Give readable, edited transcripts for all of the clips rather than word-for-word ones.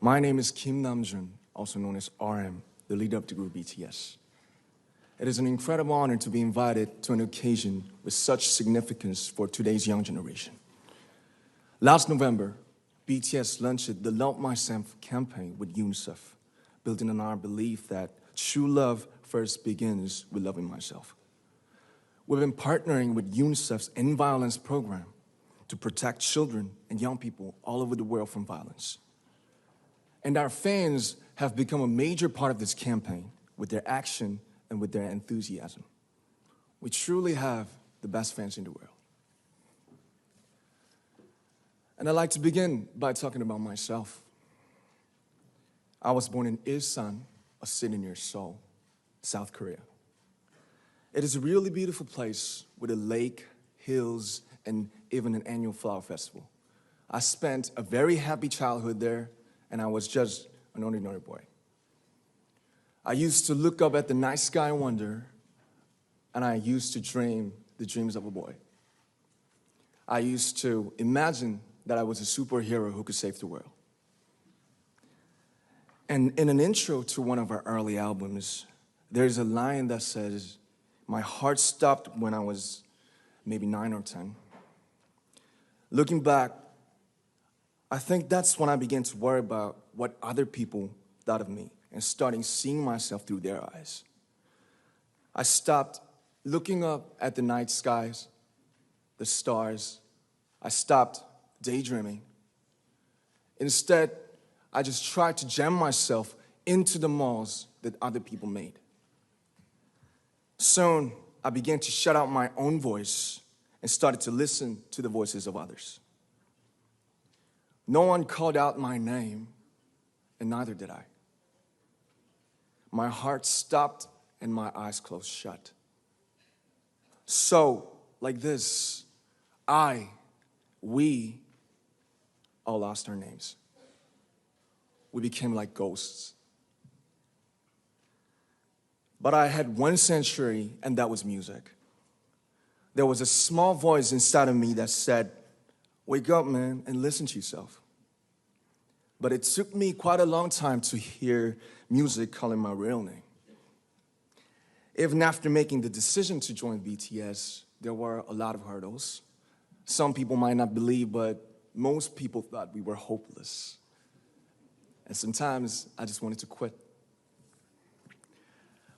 My name is Nam Jun, also known as RM, the leader of the group BTS. It is an incredible honor to be invited to an occasion with such significance for today's young generation. Last November, BTS launched the Love Myself campaign with Unicef, building on our belief that true love first begins with loving myself. We've been partnering with UNICEF's End Violence program to protect children and young people all over the world from violence. And our fans have become a major part of this campaign with their action and with their enthusiasm. We truly have the best fans in the world. And I'd like to begin by talking about myself. I was born in Ilsan, a city near Seoul, South Korea. It is a really beautiful place with a lake, hills, and even an annual flower festival. I spent a very happy childhood there, and I was just an ordinary boy. I used to look up at the night sky and wonder, and I used to dream the dreams of a boy. I used to imagine that I was a superhero who could save the world. And in an intro to one of our early albums, there's a line that says, "My heart stopped when I was maybe 9 or 10. Looking back, I think that's when I began to worry about what other people thought of me and starting seeing myself through their eyes. I stopped looking up at the night skies, the stars. I stopped daydreaming. Instead, I just tried to jam myself into the malls that other people made. Soon, I began to shut out my own voice and started to listen to the voices of others. No one called out my name, and neither did I. My heart stopped and my eyes closed shut. So, like this, we all lost our names. We became like ghosts. But I had one sanctuary, and that was music. There was a small voice inside of me that said, "Wake up, man, and listen to yourself." But it took me quite a long time to hear music calling my real name. Even after making the decision to join BTS, there were a lot of hurdles. Some people might not believe, but most people thought we were hopeless. And sometimes I just wanted to quit.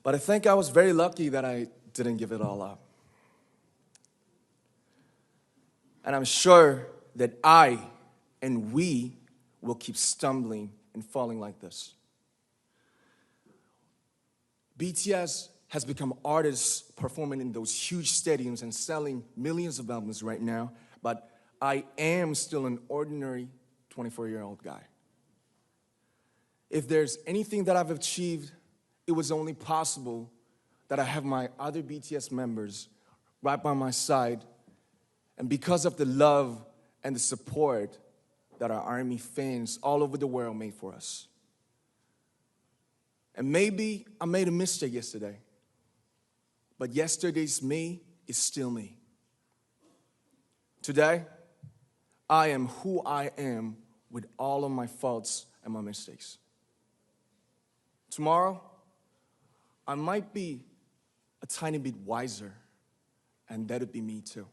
But I think I was very lucky that I didn't give it all up. And I'm sure that I and we will keep stumbling and falling like this. BTS has become artists performing in those huge stadiums and selling millions of albums right now, but I am still an ordinary 24-year-old guy. If there's anything that I've achieved, it was only possible that I have my other BTS members right by my side, and because of the love and the support that our ARMY fans all over the world made for us. And maybe I made a mistake yesterday, but yesterday's me is still me. Today, I am who I am with all of my faults and my mistakes. Tomorrow, I might be a tiny bit wiser, and that'd be me too.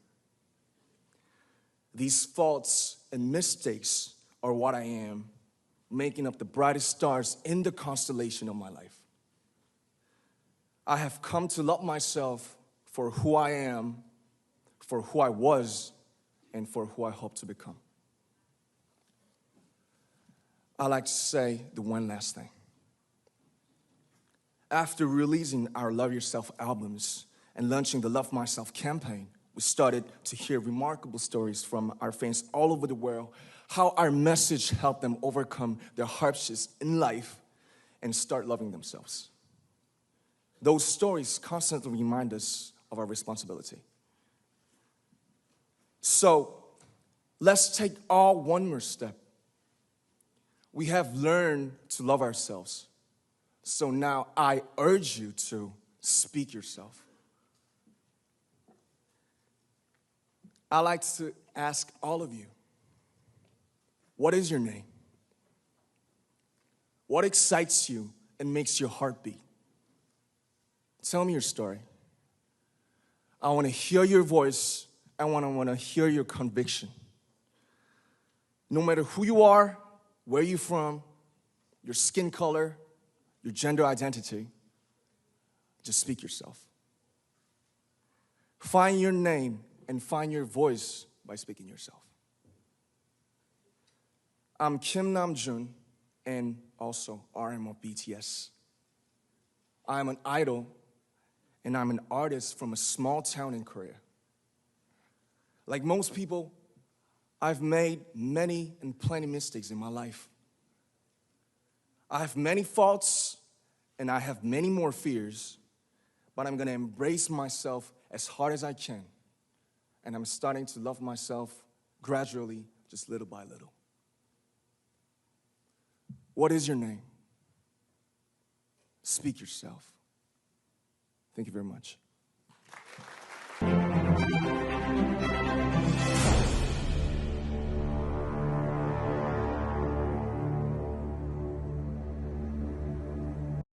These faults and mistakes are what I am, making up the brightest stars in the constellation of my life. I have come to love myself for who I am, for who I was, and for who I hope to become. I like to say the one last thing. After releasing our Love Yourself albums and launching the Love Myself campaign, we started to hear remarkable stories from our fans all over the world, how our message helped them overcome their hardships in life and start loving themselves. Those stories constantly remind us of our responsibility. So, let's take all one more step. We have learned to love ourselves. So now I urge you to speak yourself. I like to ask all of you, what is your name? What excites you and makes your heart beat? Tell me your story. I want to hear your voice. I want to hear your conviction. No matter who you are, where you're from, your skin color, your gender identity, just speak yourself. Find your name and find your voice by speaking yourself. I'm Nam Jun, and also RM of BTS. I'm an idol, and I'm an artist from a small town in Korea. Like most people, I've made many and plenty mistakes in my life. I have many faults, and I have many more fears, but I'm gonna embrace myself as hard as I can, and I'm starting to love myself gradually, just little by little. What is your name? Speak yourself. Thank you very much.